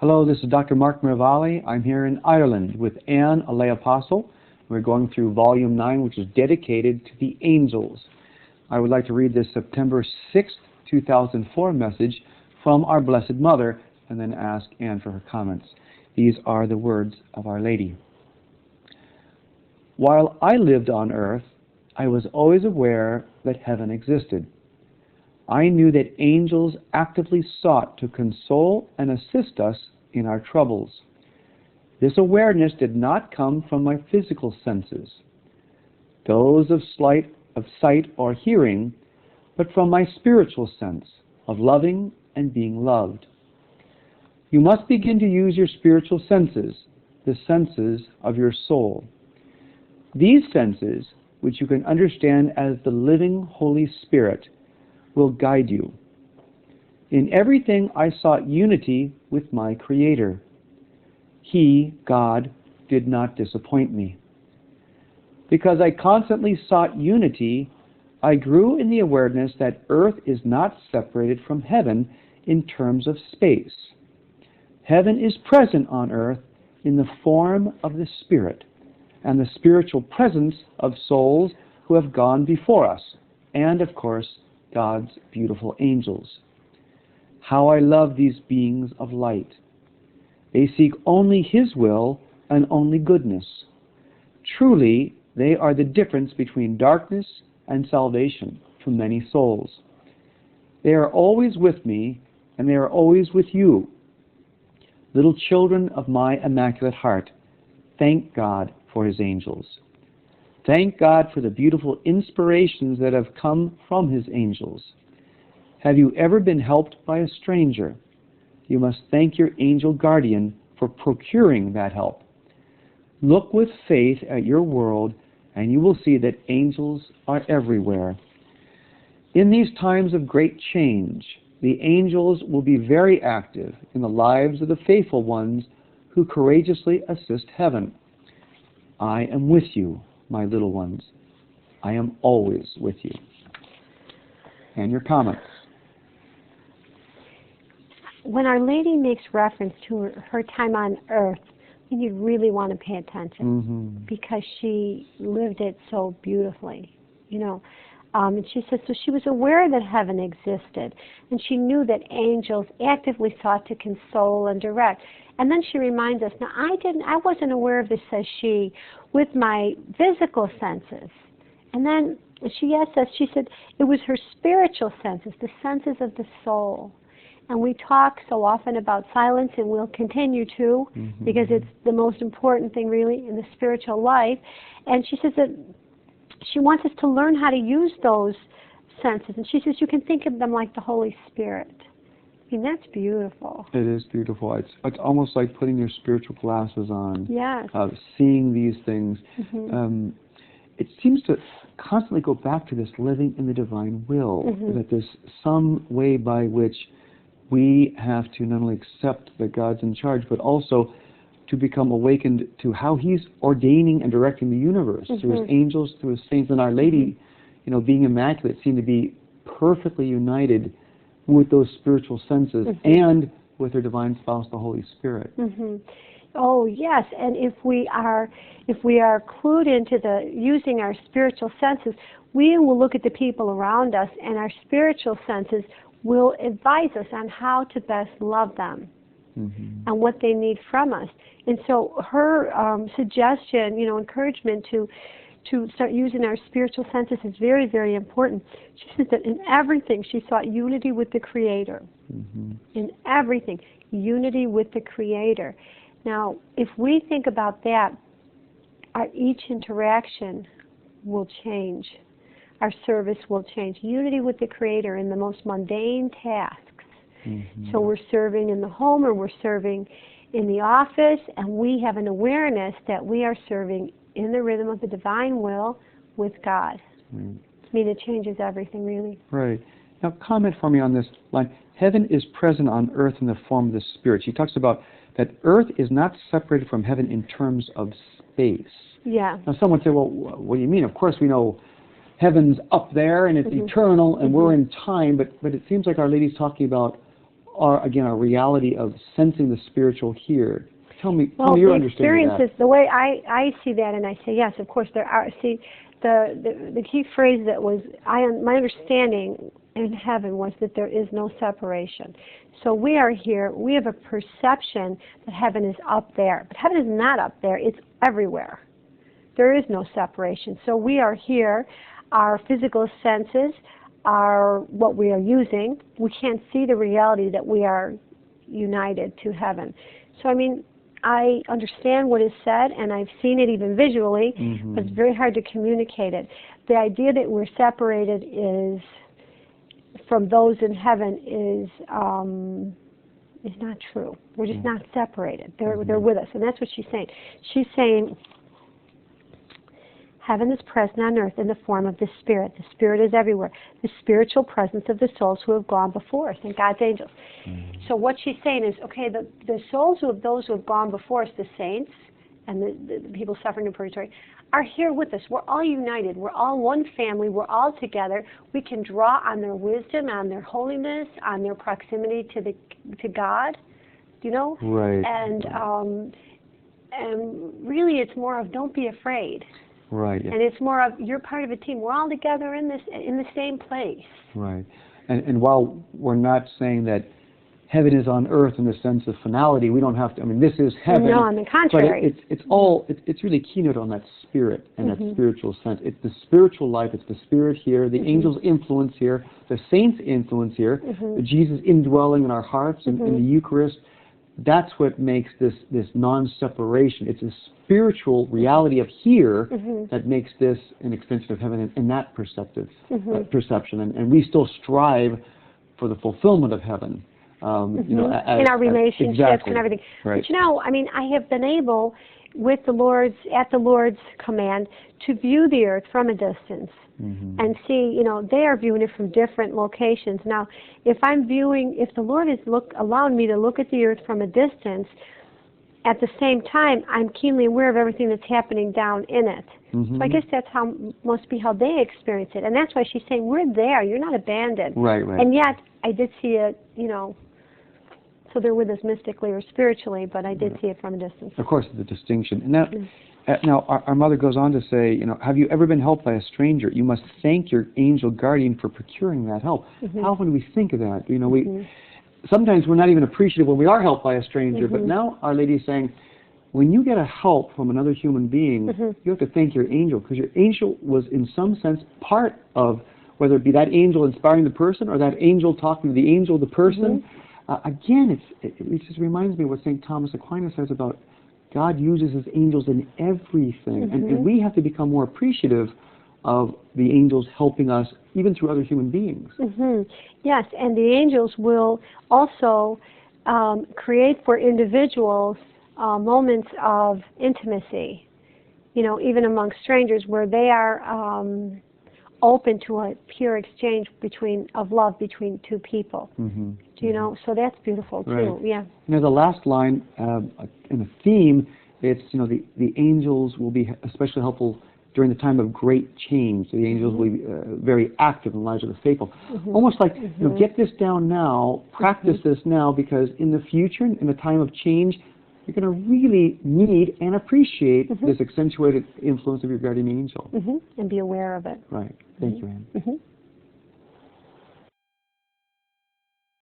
Hello, this is Dr. Mark Mervale. I'm here in Ireland with Anne, a lay apostle. We're going through Volume 9, which is dedicated to the angels. I would like to read this September 6th, 2004 message from our Blessed Mother, and then ask Anne for her comments. These are the words of Our Lady. While I lived on earth, I was always aware that heaven existed. I knew that angels actively sought to console and assist us in our troubles. This awareness did not come from my physical senses, those of sight or hearing, but from my spiritual sense of loving and being loved. You must begin to use your spiritual senses, the senses of your soul. These senses, which you can understand as the living Holy Spirit, will guide you. In everything I sought unity with my Creator. He, God, did not disappoint me. Because I constantly sought unity, I grew in the awareness that earth is not separated from heaven in terms of space. Heaven is present on earth in the form of the Spirit and the spiritual presence of souls who have gone before us, and of course, God's beautiful angels. How I love these beings of light. They seek only His will and only goodness. Truly, they are the difference between darkness and salvation for many souls. They are always with me, and they are always with you. Little children of my Immaculate Heart, thank God for His angels. Thank God for the beautiful inspirations that have come from His angels. Have you ever been helped by a stranger? You must thank your angel guardian for procuring that help. Look with faith at your world, and you will see that angels are everywhere. In these times of great change, the angels will be very active in the lives of the faithful ones who courageously assist heaven. I am with you, my little ones. I am always with you. And your comments. When Our Lady makes reference to her time on earth, you really want to pay attention because she lived it so beautifully, and she says, so she was aware that heaven existed, and she knew that angels actively sought to console and direct. And then she reminds us, now I wasn't aware of this, says she, with my physical senses. And then she asks us, she said, it was her spiritual senses, the senses of the soul. And we talk so often about silence, and we'll continue to, because it's the most important thing really in the spiritual life. And she says that she wants us to learn how to use those senses. And she says you can think of them like the Holy Spirit. I mean, that's beautiful. It is beautiful. It's almost like putting your spiritual glasses on. Yes. Seeing these things. It seems to constantly go back to this living in the divine will, that there's some way by which we have to not only accept that God's in charge, but also to become awakened to how He's ordaining and directing the universe through His angels, through His saints. And Our Lady, being immaculate, seemed to be perfectly united with those spiritual senses and with her divine spouse, the Holy Spirit. Oh yes, and if we are clued into using our spiritual senses, we will look at the people around us, and our spiritual senses will advise us on how to best love them and what they need from us. And so her suggestion, encouragement to start using our spiritual senses is very, very important. She says that in everything she sought unity with the Creator. In everything, unity with the Creator. Now, if we think about that, each interaction will change. Our service will change. Unity with the Creator in the most mundane tasks. So we're serving in the home, or we're serving in the office, and we have an awareness that we are serving in the rhythm of the divine will with God. I mean, it changes everything, really. Right. Now, comment for me on this line. Heaven is present on earth in the form of the Spirit. She talks about that earth is not separated from heaven in terms of space. Yeah. Now, someone say, well, what do you mean? Of course, we know heaven's up there, and it's eternal, and we're in time, but it seems like Our Lady's talking about our reality of sensing the spiritual here. Tell me Well, your the understanding of that. experiences, the way I see that, and I say yes, of course there are. See, the key phrase that was my understanding in heaven was that there is no separation. So we are here. We have a perception that heaven is up there, but heaven is not up there. It's everywhere. There is no separation. So we are here. Our physical senses are what we are using. We can't see the reality that we are united to heaven. So I mean, I understand what is said, and I've seen it even visually, but it's very hard to communicate it. The idea that we're separated is from those in heaven is not true. We're just not separated. They're with us, and that's what she's saying. She's saying heaven is present on earth in the form of the Spirit. The Spirit is everywhere. The spiritual presence of the souls who have gone before us and God's angels. So what she's saying is, okay, the souls of those who have gone before us, the saints and the people suffering in purgatory, are here with us. We're all united. We're all one family. We're all together. We can draw on their wisdom, on their holiness, on their proximity to God. You know? Right. And really, it's more of don't be afraid. Right. And it's more of you're part of a team. We're all together in the same place. Right. And while we're not saying that heaven is on earth in the sense of finality, we don't have to. I mean, this is heaven. No, on the contrary. But it's really keynote on that spirit and that spiritual sense. It's the spiritual life. It's the spirit here, the angels' influence here, the saints' influence here, the Jesus indwelling in our hearts and in the Eucharist. That's what makes this non-separation. It's a spiritual reality of here that makes this an extension of heaven in that perception. And we still strive for the fulfillment of heaven. You know, in our relationships and everything. Right. But you know, I mean, I have been able, at the Lord's command, to view the earth from a distance and see, you know, they are viewing it from different locations. Now, if the Lord is allowing me to look at the earth from a distance, at the same time, I'm keenly aware of everything that's happening down in it. So I guess must be how they experience it. And that's why she's saying, we're there, you're not abandoned. Right. And yet, I did see it, you know, so they're with us mystically or spiritually, but I did see it from a distance. Of course, the distinction. And now our mother goes on to say, you know, have you ever been helped by a stranger? You must thank your angel guardian for procuring that help. How often do we think of that? You know, sometimes we're not even appreciative when we are helped by a stranger, but now Our Lady is saying, when you get a help from another human being, you have to thank your angel, because your angel was in some sense part of, whether it be that angel inspiring the person or that angel talking to the angel, the person. Again, it just reminds me of what St. Thomas Aquinas says about God uses his angels in everything. And we have to become more appreciative of the angels helping us, even through other human beings. Yes, and the angels will also create for individuals moments of intimacy, you know, even among strangers, where they are open to a pure exchange of love between two people. You know, so that's beautiful too. Right. Yeah. You know, the last line in the theme, it's, you know, the angels will be especially helpful during the time of great change. The angels will be very active in the lives of the faithful. Almost like, you know, get this down now, practice this now, because in the future, in the time of change, you're going to really need and appreciate this accentuated influence of your guardian angel. And be aware of it. Right. Thank you, Anne.